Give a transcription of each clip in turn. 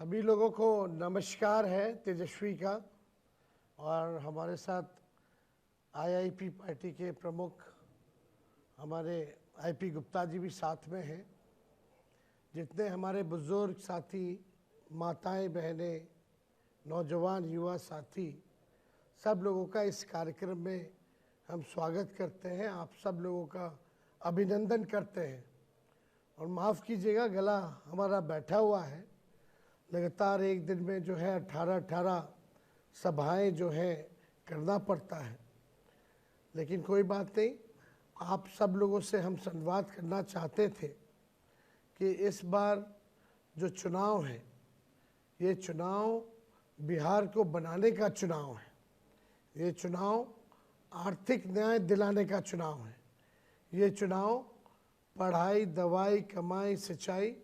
सभी लोगों को नमस्कार है तेजस्वी का। और हमारे साथ आईआईपी पार्टी के प्रमुख हमारे आईपी गुप्ता जी भी साथ में हैं। जितने हमारे बुजुर्ग साथी, माताएं, बहनें, नौजवान, युवा साथी, सब लोगों का इस कार्यक्रम में हम स्वागत करते हैं। आप सब लोगों का अभिनंदन करते हैं। और माफ़ कीजिएगा, गला हमारा बैठा हुआ है। लगातार एक दिन में जो है 18 सभाएं जो है करना पड़ता है, लेकिन कोई बात नहीं। आप सब लोगों से हम संवाद करना चाहते थे कि इस बार जो चुनाव है, ये चुनाव बिहार को बनाने का चुनाव है। ये चुनाव आर्थिक न्याय दिलाने का चुनाव है। ये चुनाव पढ़ाई, दवाई, कमाई, सिंचाई,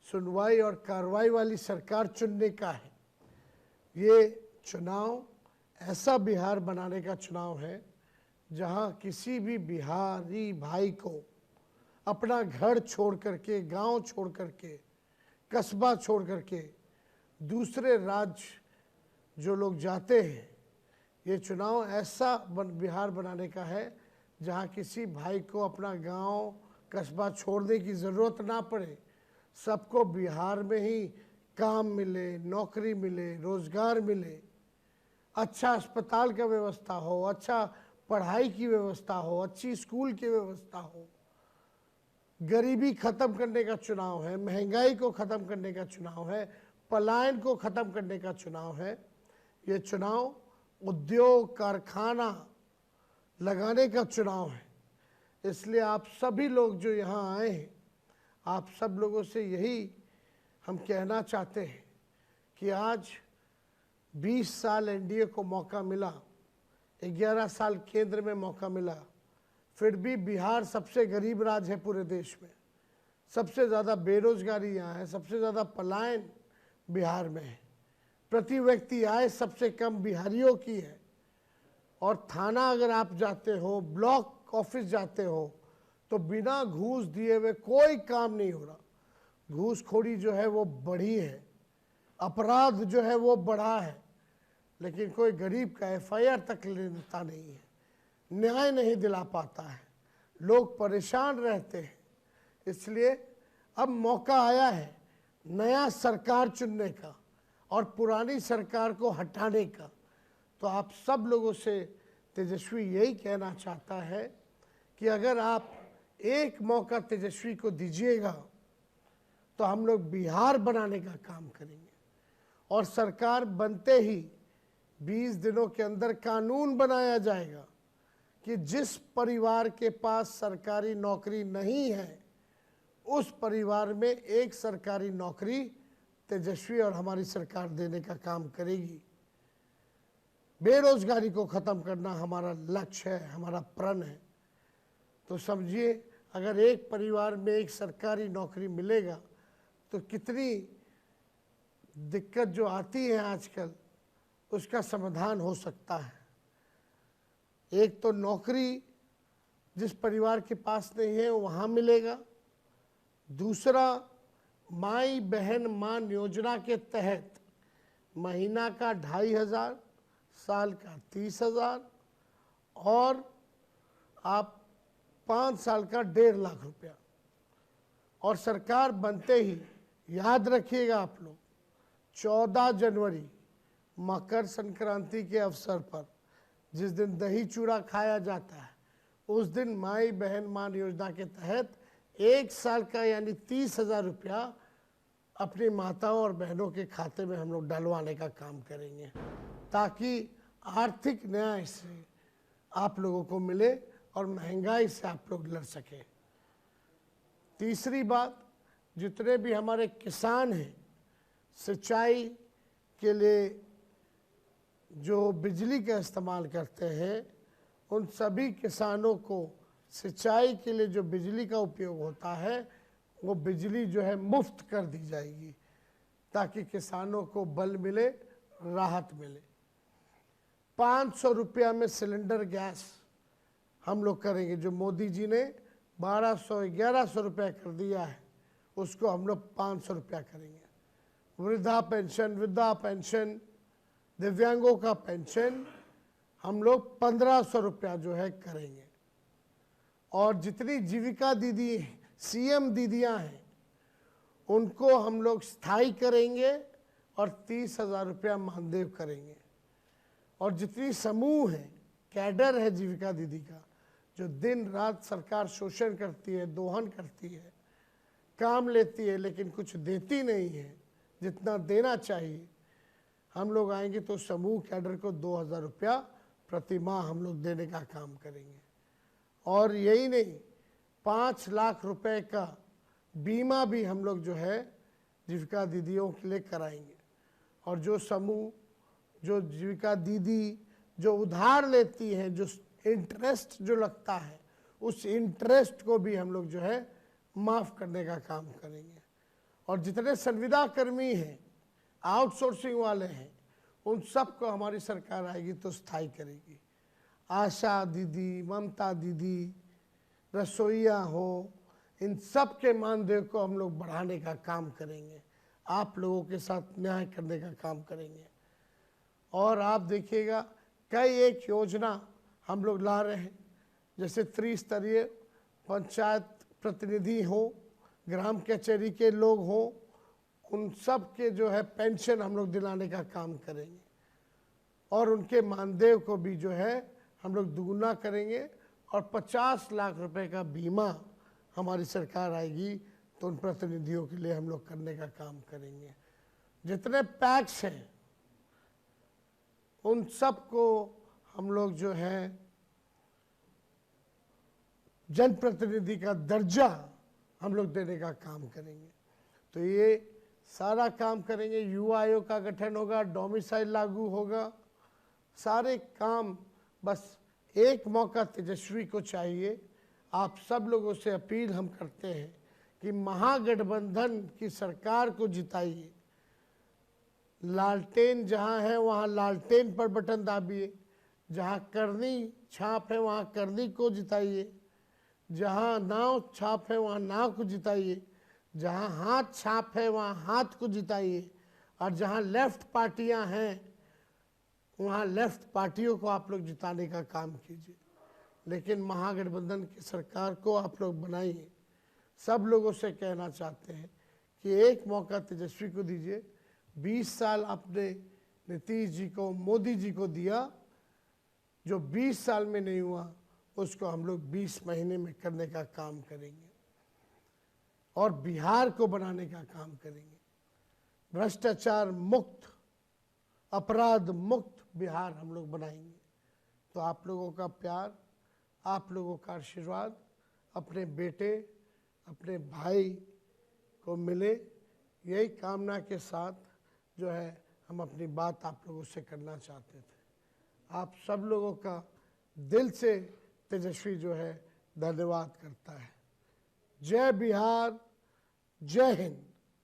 सुनवाई और कार्रवाई वाली सरकार चुनने का है। ये चुनाव ऐसा बिहार बनाने का चुनाव है जहां किसी भी बिहारी भाई को अपना घर छोड़ करके, गांव छोड़ करके, कस्बा छोड़ करके दूसरे राज्य जो लोग जाते हैं, ये चुनाव ऐसा बिहार बनाने का है जहां किसी भाई को अपना गांव, कस्बा छोड़ने की ज़रूरत ना पड़े। सबको बिहार में ही काम मिले, नौकरी मिले, रोज़गार मिले, अच्छा अस्पताल का व्यवस्था हो, अच्छा पढ़ाई की व्यवस्था हो, अच्छी स्कूल की व्यवस्था हो। गरीबी ख़त्म करने का चुनाव है, महंगाई को ख़त्म करने का चुनाव है, पलायन को ख़त्म करने का चुनाव है। ये चुनाव उद्योग, कारखाना लगाने का चुनाव है। इसलिए आप सभी लोग जो यहाँ आए हैं, आप सब लोगों से यही हम कहना चाहते हैं कि आज 20 साल एनडीए को मौका मिला, 11 साल केंद्र में मौका मिला, फिर भी बिहार सबसे गरीब राज्य है पूरे देश में। सबसे ज़्यादा बेरोजगारी यहाँ है, सबसे ज़्यादा पलायन बिहार में है। प्रति व्यक्ति आय सबसे कम बिहारियों की है। और थाना अगर आप जाते हो, ब्लॉक ऑफिस जाते हो, तो बिना घूस दिए हुए कोई काम नहीं हो रहा। घूसखोरी जो है वो बढ़ी है, अपराध जो है वो बढ़ा है, लेकिन कोई गरीब का एफआईआर तक लेता नहीं है, न्याय नहीं दिला पाता है, लोग परेशान रहते हैं। इसलिए अब मौका आया है नया सरकार चुनने का और पुरानी सरकार को हटाने का। तो आप सब लोगों से तेजस्वी यही कहना चाहता है कि अगर आप एक मौका तेजस्वी को दीजिएगा तो हम लोग बिहार बनाने का काम करेंगे। और सरकार बनते ही 20 दिनों के अंदर कानून बनाया जाएगा कि जिस परिवार के पास सरकारी नौकरी नहीं है, उस परिवार में एक सरकारी नौकरी तेजस्वी और हमारी सरकार देने का काम करेगी। बेरोजगारी को ख़त्म करना हमारा लक्ष्य है, हमारा प्रण है। तो समझिए, अगर एक परिवार में एक सरकारी नौकरी मिलेगा तो कितनी दिक्कत जो आती है आजकल, उसका समाधान हो सकता है। एक तो नौकरी जिस परिवार के पास नहीं है वहाँ मिलेगा। दूसरा, माई बहन मान योजना के तहत महीना का 2500, साल का 30,000 और आप 5 साल का 1.5 लाख रुपया। और सरकार बनते ही याद रखिएगा आप लोग, 14 जनवरी मकर संक्रांति के अवसर पर जिस दिन दही चूड़ा खाया जाता है, उस दिन माई बहन मान योजना के तहत 1 साल का यानी 30,000 रुपया अपनी माताओं और बहनों के खाते में हम लोग डलवाने का काम करेंगे, ताकि आर्थिक न्याय से आप लोगों को मिले और महंगाई से आप लोग लड़ सकें। तीसरी बात, जितने भी हमारे किसान हैं, सिंचाई के लिए जो बिजली का इस्तेमाल करते हैं, उन सभी किसानों को सिंचाई के लिए जो बिजली का उपयोग होता है, वो बिजली जो है मुफ्त कर दी जाएगी, ताकि किसानों को बल मिले, राहत मिले। 500 रुपया में सिलेंडर गैस हम लोग करेंगे। जो मोदी जी ने 1200-1100 रुपया कर दिया है, उसको हम लोग 500 रुपया करेंगे। वृद्धा पेंशन, दिव्यांगों का पेंशन हम लोग 1500 रुपया जो है करेंगे। और जितनी जीविका दीदी सीएम दीदियां हैं उनको हम लोग स्थायी करेंगे और 30,000 रुपया मानदेय करेंगे। और जितनी समूह है, कैडर है जीविका दीदी का, जो दिन रात सरकार शोषण करती है, दोहन करती है, काम लेती है लेकिन कुछ देती नहीं है जितना देना चाहिए, हम लोग आएंगे तो समूह कैडर को 2,000 रुपया प्रति माह हम लोग देने का काम करेंगे। और यही नहीं, 5 लाख रुपए का बीमा भी हम लोग जो है जीविका दीदियों के लिए कराएंगे। और जो समूह, जो जीविका दीदी जो उधार लेती हैं, जो इंटरेस्ट जो लगता है, उस इंटरेस्ट को भी हम लोग जो है माफ़ करने का काम करेंगे। और जितने संविदा कर्मी हैं, आउटसोर्सिंग वाले हैं, उन सबको हमारी सरकार आएगी तो स्थायी करेगी। आशा दीदी, ममता दीदी, रसोइया हो, इन सब के मानदेय को हम लोग बढ़ाने का काम करेंगे, आप लोगों के साथ न्याय करने का काम करेंगे। और आप देखिएगा कई एक योजना हम लोग ला रहे हैं, जैसे त्रिस्तरीय पंचायत प्रतिनिधि हो, ग्राम कचहरी के लोग हो, उन सब के जो है पेंशन हम लोग दिलाने का काम करेंगे। और उनके मानदेय को भी जो है हम लोग दुगुना करेंगे। और 50 लाख रुपए का बीमा हमारी सरकार आएगी तो उन प्रतिनिधियों के लिए हम लोग करने का काम करेंगे। जितने पैक्स हैं उन सब को हम लोग जो है जनप्रतिनिधि का दर्जा हम लोग देने का काम करेंगे। तो ये सारा काम करेंगे। युवा आयोग का गठन होगा, डोमिसाइल लागू होगा, सारे काम। बस एक मौका तेजस्वी को चाहिए। आप सब लोगों से अपील हम करते हैं कि महागठबंधन की सरकार को जिताइए। लालटेन जहां है वहां लालटेन पर बटन दाबिए, जहां करनी छाप है वहां करनी को जिताइए, जहां नाव छाप है वहां नाव को जिताइए, जहां हाथ छाप है वहां हाथ को जिताइए, और जहां लेफ्ट पार्टियां हैं वहां लेफ्ट पार्टियों को आप लोग जिताने का काम कीजिए। लेकिन महागठबंधन की सरकार को आप लोग बनाइए। सब लोगों से कहना चाहते हैं कि एक मौका तेजस्वी को दीजिए। 20 साल आपने नीतीश जी को, मोदी जी को दिया, जो 20 साल में नहीं हुआ उसको हम लोग 20 महीने में करने का काम करेंगे। और बिहार को बनाने का काम करेंगे। भ्रष्टाचार मुक्त, अपराध मुक्त बिहार हम लोग बनाएंगे। तो आप लोगों का प्यार, आप लोगों का आशीर्वाद अपने बेटे, अपने भाई को मिले, यही कामना के साथ जो है हम अपनी बात आप लोगों से करना चाहते थे। आप सब लोगों का दिल से तेजस्वी जो है धन्यवाद करता है। जय बिहार, जय हिंद।